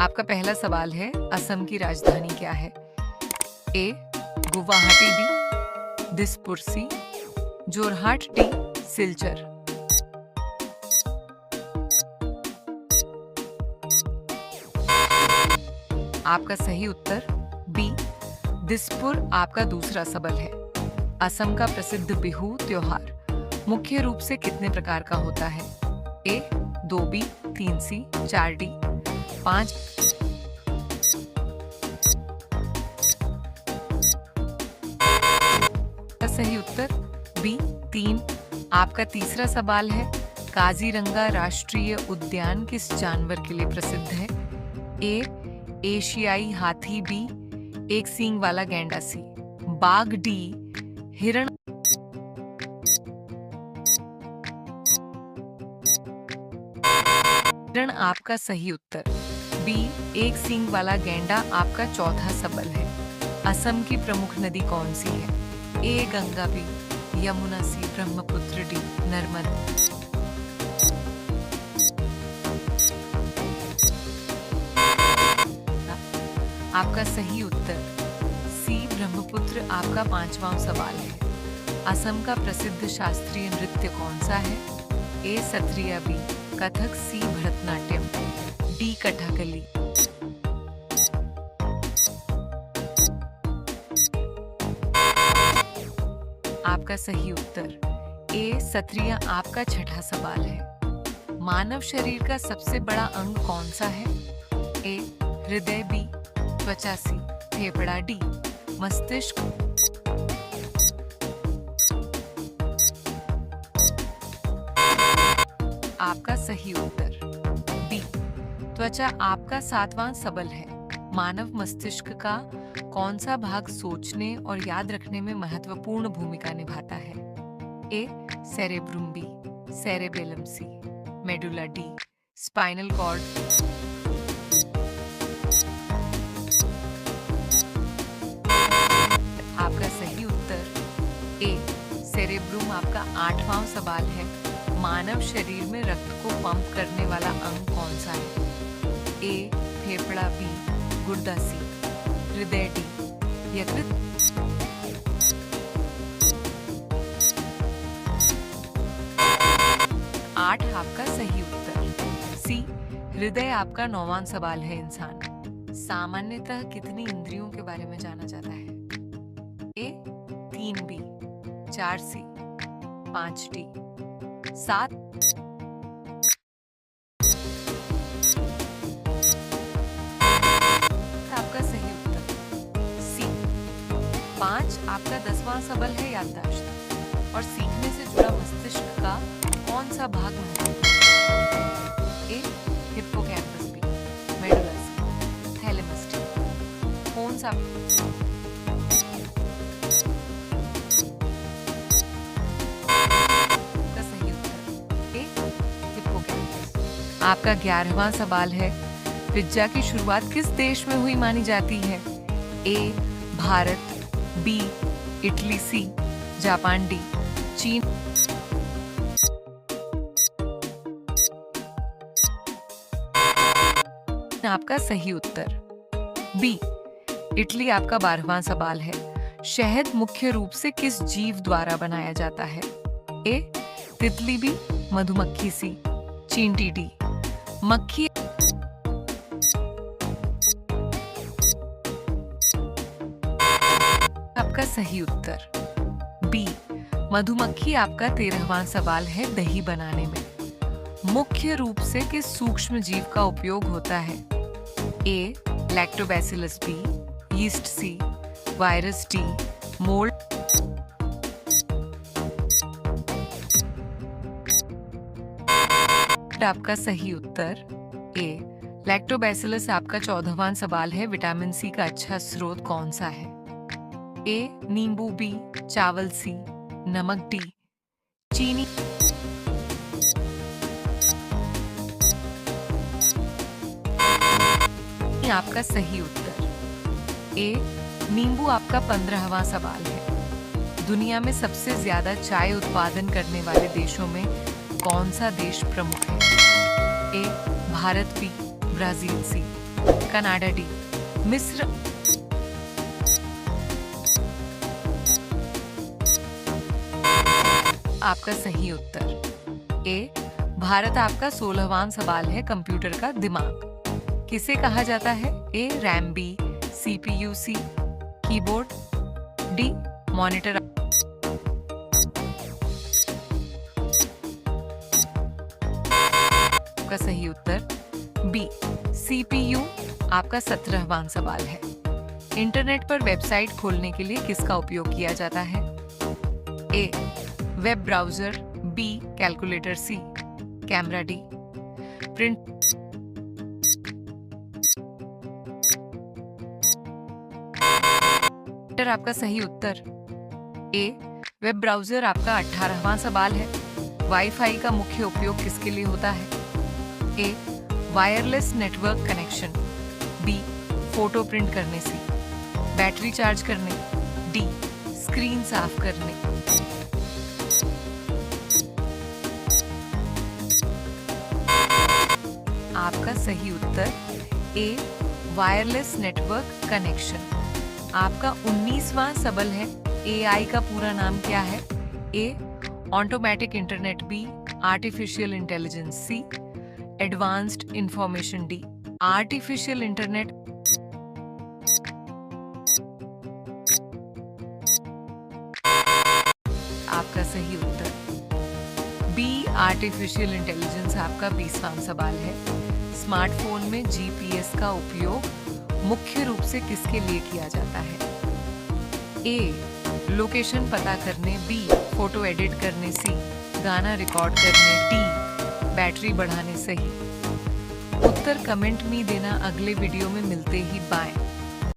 आपका पहला सवाल है, असम की राजधानी क्या है? ए गुवाहाटी, बी दिसपुर, सी जोरहाट, डी सिलचर। आपका सही उत्तर बी दिसपुर आपका दूसरा सबल है। असम का प्रसिद्ध बिहू त्योहार मुख्य रूप से कितने प्रकार का होता है? ए 2B, 3C, 4D, 5। का सही उत्तर बी 3। आपका तीसरा सवाल है, काजीरंगा राष्ट्रीय उद्यान किस जानवर के लिए प्रसिद्ध है? ए एशियाई हाथी, बी एक सींग वाला गैंडा, सी बाघ, डी हिरण। हिरण आपका सही उत्तर बी एक सींग वाला गैंडा आपका चौथा सबल है। असम की प्रमुख नदी कौन सी है? ए गंगा, बी यमुना, सी ब्रह्मपुत्र, डी नर्मदा। आपका सही उत्तर सी ब्रह्मपुत्र आपका पांचवा सवाल है। असम का प्रसिद्ध शास्त्रीय नृत्य कौन सा है? ए सत्रिया, बी कथक, सी भरतनाट्यम, डी कथकली। आपका सही उत्तर ए सत्रिया आपका छठा सवाल है। मानव शरीर का सबसे बड़ा अंग कौन सा है? ए हृदय, बी त्वचा, सी फेफड़ा, डी मस्तिष्क। आपका सही उत्तर बी त्वचा आपका सातवां सबल है। मानव मस्तिष्क का कौन सा भाग सोचने और याद रखने में महत्वपूर्ण भूमिका निभाता है? ए सेरेब्रुम, बी सेरेबेलम, सी मेडुला, डी स्पाइनल कॉर्ड। आपका सही उत्तर ए सेरेब्रुम आपका आठवां सवाल है। मानव शरीर में रक्त को पंप करने वाला अंग कौन सा है? ए फेफड़ा, बी गुर्दा, सी हृदय, डी यकृत। आठ आपका सही उत्तर सी हृदय आपका नौवां सवाल है। इंसान सामान्यतः कितनी इंद्रियों के बारे में जाना जाता है? ए 3, बी 4, सी 5, डी 7। आपका सही उत्तर सी 5 आपका 10वां सबल है, याददाश्त और सीखने से जुड़ा मस्तिष्क का कौन सा भाग महत्वपूर्ण है? ए हिप्पोकैम्पस, बी मेडुला, सी थैलेमस, डी कौन सा? आपका 11वां सवाल है, पिज्जा की शुरुआत किस देश में हुई मानी जाती है? A Bharat, B Italy, C Japan, D चीन। आपका सही उत्तर बी इटली आपका 12वां सवाल है। शहद मुख्य रूप से किस जीव द्वारा बनाया जाता है? ए तितली, बी मधुमक्खी, सी चींटी, डी मक्खी। आपका सही उत्तर बी मधुमक्खी आपका 13वां सवाल है। दही बनाने में मुख्य रूप से किस सूक्ष्म जीव का उपयोग होता है? A lactobacillus, B yeast, C virus, D mould. आपका सही उत्तर ए लैक्टोबैसिलस आपका 14वां सवाल है। विटामिन सी का अच्छा स्रोत कौन सा है? ए नींबू, बी चावल, सी नमक, डी चीनी। आपका सही उत्तर ए नींबू आपका 15वां सवाल है। दुनिया में सबसे ज्यादा चाय उत्पादन करने वाले देशों में कौन सा देश प्रमुख है? A Bharat, B Brazil, C Canada D, मिस्र। आपका सही उत्तर ए, भारत आपका 16वां सवाल है। कंप्यूटर का दिमाग किसे कहा जाता है? ए रैम, बी सीपीयू, सी कीबोर्ड, डी मॉनिटर। आपका सही उत्तर बी सीपीयू आपका 17वां सवाल है। इंटरनेट पर वेबसाइट खोलने के लिए किसका उपयोग किया जाता है? ए वेब ब्राउजर, बी कैलकुलेटर, सी कैमरा, डी प्रिंट। आपका सही उत्तर ए वेब ब्राउजर आपका 18वां सवाल है। वाईफाई का मुख्य उपयोग किसके लिए होता है? A wireless network connection, B photo print करने से, बैटरी चार्ज करने, डी स्क्रीन साफ करने। आपका सही उत्तर ए वायरलेस नेटवर्क कनेक्शन। आपका 19वां सवाल है। एआई का पूरा नाम क्या है? A automatic internet, B artificial intelligence, C advanced information, D artificial internet. आपका सही उत्तर बी आर्टिफिशियल इंटेलिजेंस आपका 20वां सवाल है। स्मार्टफोन में जीपीएस का उपयोग मुख्य रूप से किसके लिए किया जाता है? ए लोकेशन पता करने, बी फोटो एडिट करने, सी गाना रिकॉर्ड करने, डी बैटरी बढ़ाने। सही उत्तर कमेंट में देना। अगले वीडियो में मिलते ही, बाय।